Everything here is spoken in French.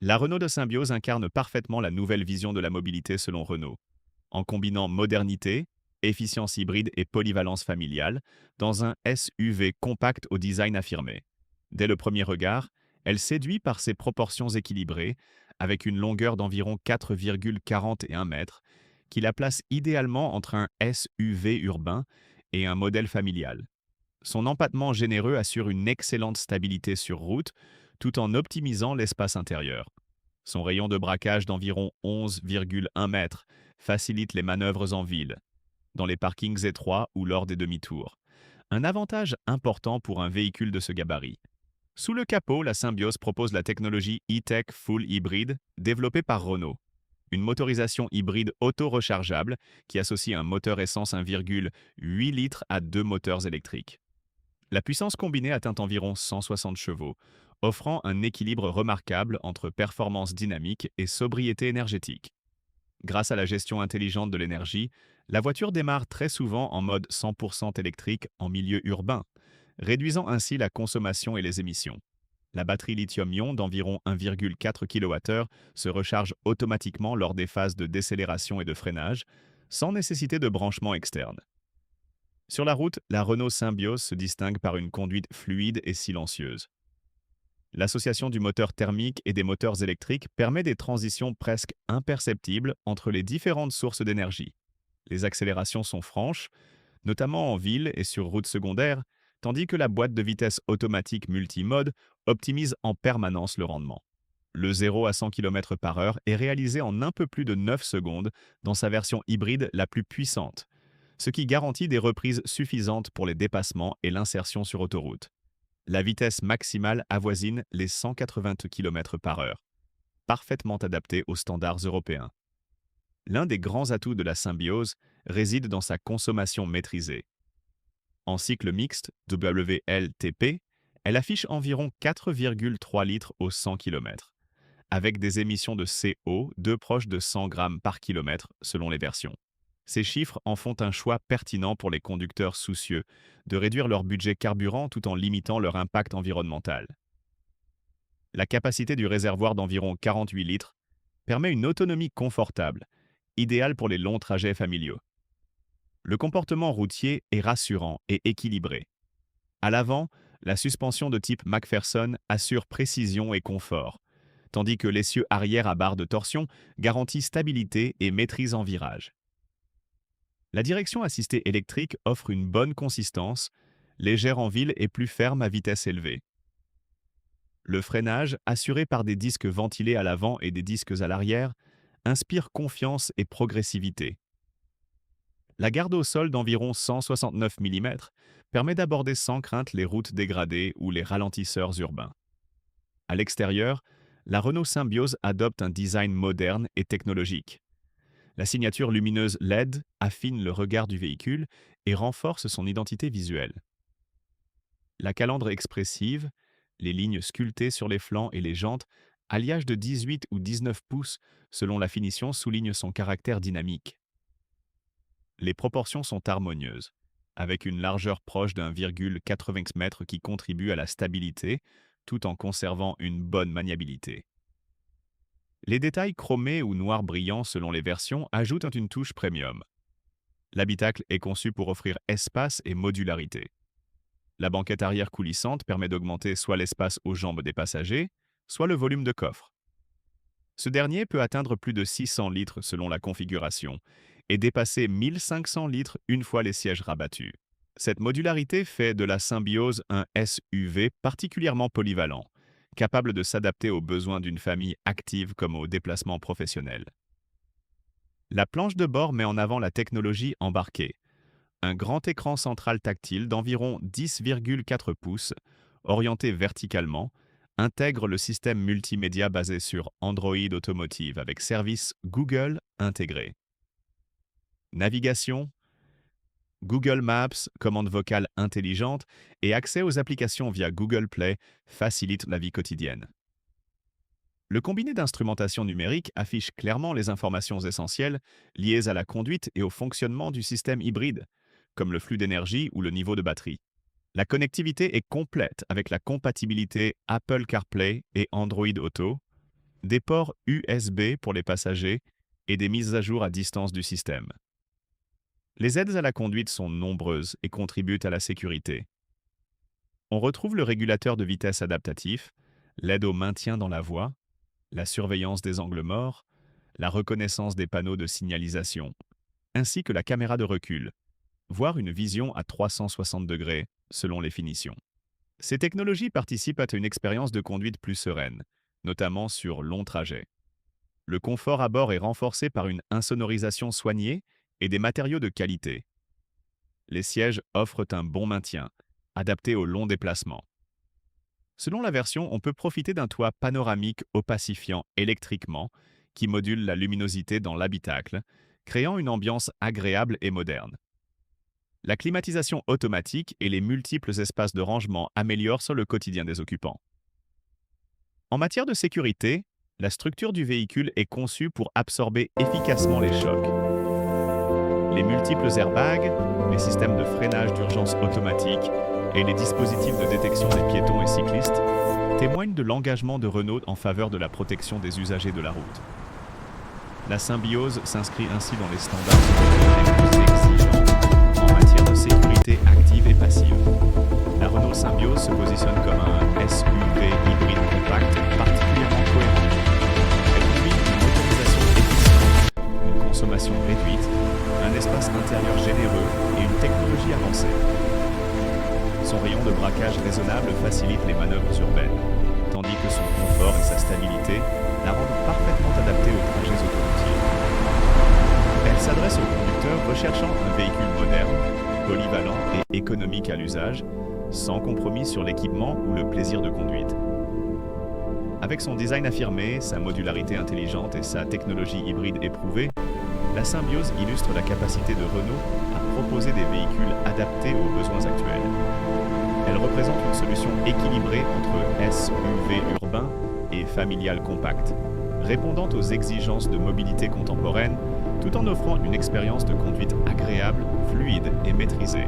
La Renault de Symbiose incarne parfaitement la nouvelle vision de la mobilité selon Renault, en combinant modernité, efficience hybride et polyvalence familiale dans un SUV compact au design affirmé. Dès le premier regard, elle séduit par ses proportions équilibrées, avec une longueur d'environ 4,41 mètres, qui la place idéalement entre un SUV urbain et un modèle familial. Son empattement généreux assure une excellente stabilité sur route, tout en optimisant l'espace intérieur. Son rayon de braquage d'environ 11,1 mètres facilite les manœuvres en ville, dans les parkings étroits ou lors des demi-tours. Un avantage important pour un véhicule de ce gabarit. Sous le capot, la Symbiose propose la technologie E-Tech Full Hybrid développée par Renault. Une motorisation hybride auto-rechargeable qui associe un moteur essence 1,8 litres à deux moteurs électriques. La puissance combinée atteint environ 160 chevaux, offrant un équilibre remarquable entre performance dynamique et sobriété énergétique. Grâce à la gestion intelligente de l'énergie, la voiture démarre très souvent en mode 100% électrique en milieu urbain, réduisant ainsi la consommation et les émissions. La batterie lithium-ion d'environ 1,4 kWh se recharge automatiquement lors des phases de décélération et de freinage, sans nécessité de branchement externe. Sur la route, la Renault Symbiose se distingue par une conduite fluide et silencieuse. L'association du moteur thermique et des moteurs électriques permet des transitions presque imperceptibles entre les différentes sources d'énergie. Les accélérations sont franches, notamment en ville et sur routes secondaires, tandis que la boîte de vitesse automatique multimode optimise en permanence le rendement. Le 0 à 100 km/h est réalisé en un peu plus de 9 secondes dans sa version hybride la plus puissante, ce qui garantit des reprises suffisantes pour les dépassements et l'insertion sur autoroute. La vitesse maximale avoisine les 180 km/h, parfaitement adaptée aux standards européens. L'un des grands atouts de la Symbiose réside dans sa consommation maîtrisée. En cycle mixte WLTP, elle affiche environ 4,3 litres au 100 km, avec des émissions de CO2 proches de 100 grammes par kilomètre selon les versions. Ces chiffres en font un choix pertinent pour les conducteurs soucieux de réduire leur budget carburant tout en limitant leur impact environnemental. La capacité du réservoir d'environ 48 litres permet une autonomie confortable, idéale pour les longs trajets familiaux. Le comportement routier est rassurant et équilibré. À l'avant, la suspension de type McPherson assure précision et confort, tandis que l'essieu arrière à barre de torsion garantit stabilité et maîtrise en virage. La direction assistée électrique offre une bonne consistance, légère en ville et plus ferme à vitesse élevée. Le freinage, assuré par des disques ventilés à l'avant et des disques à l'arrière, inspire confiance et progressivité. La garde au sol d'environ 169 mm permet d'aborder sans crainte les routes dégradées ou les ralentisseurs urbains. À l'extérieur, la Renault Symbiose adopte un design moderne et technologique. La signature lumineuse LED affine le regard du véhicule et renforce son identité visuelle. La calandre expressive, les lignes sculptées sur les flancs et les jantes, alliage de 18 ou 19 pouces selon la finition, souligne son caractère dynamique. Les proportions sont harmonieuses, avec une largeur proche d'1,80 m qui contribue à la stabilité, tout en conservant une bonne maniabilité. Les détails chromés ou noirs brillants selon les versions ajoutent une touche premium. L'habitacle est conçu pour offrir espace et modularité. La banquette arrière coulissante permet d'augmenter soit l'espace aux jambes des passagers, soit le volume de coffre. Ce dernier peut atteindre plus de 600 litres selon la configuration et dépasser 1500 litres une fois les sièges rabattus. Cette modularité fait de la Symbiose un SUV particulièrement polyvalent, capable de s'adapter aux besoins d'une famille active comme aux déplacements professionnels. La planche de bord met en avant la technologie embarquée. Un grand écran central tactile d'environ 10,4 pouces, orienté verticalement, intègre le système multimédia basé sur Android Automotive avec service Google intégré. Navigation, Google Maps, commande vocale intelligente et accès aux applications via Google Play facilitent la vie quotidienne. Le combiné d'instrumentation numérique affiche clairement les informations essentielles liées à la conduite et au fonctionnement du système hybride, comme le flux d'énergie ou le niveau de batterie. La connectivité est complète avec la compatibilité Apple CarPlay et Android Auto, des ports USB pour les passagers et des mises à jour à distance du système. Les aides à la conduite sont nombreuses et contribuent à la sécurité. On retrouve le régulateur de vitesse adaptatif, l'aide au maintien dans la voie, la surveillance des angles morts, la reconnaissance des panneaux de signalisation, ainsi que la caméra de recul, voire une vision à 360 degrés selon les finitions. Ces technologies participent à une expérience de conduite plus sereine, notamment sur longs trajets. Le confort à bord est renforcé par une insonorisation soignée et des matériaux de qualité. Les sièges offrent un bon maintien, adapté aux longs déplacements. Selon la version, on peut profiter d'un toit panoramique opacifiant électriquement qui module la luminosité dans l'habitacle, créant une ambiance agréable et moderne. La climatisation automatique et les multiples espaces de rangement améliorent sur le quotidien des occupants. En matière de sécurité, la structure du véhicule est conçue pour absorber efficacement les chocs. Les multiples airbags, les systèmes de freinage d'urgence automatique et les dispositifs de détection des piétons et cyclistes témoignent de l'engagement de Renault en faveur de la protection des usagers de la route. La Symbiose s'inscrit ainsi dans les standards les plus exigeants en matière de sécurité active et passive. La Renault Symbiose se positionne comme un SUV hybride compact particulièrement cohérent. Elle combine une motorisation efficiente, une consommation réduite, un espace intérieur généreux et une technologie avancée. Son rayon de braquage raisonnable facilite les manœuvres urbaines, tandis que son confort et sa stabilité la rendent parfaitement adaptée aux trajets autoroutiers. Elle s'adresse aux conducteurs recherchant un véhicule moderne, polyvalent et économique à l'usage, sans compromis sur l'équipement ou le plaisir de conduite. Avec son design affirmé, sa modularité intelligente et sa technologie hybride éprouvée, la Symbiose illustre la capacité de Renault à proposer des véhicules adaptés aux besoins actuels. Elle représente une solution équilibrée entre SUV urbain et familial compact, répondant aux exigences de mobilité contemporaine tout en offrant une expérience de conduite agréable, fluide et maîtrisée.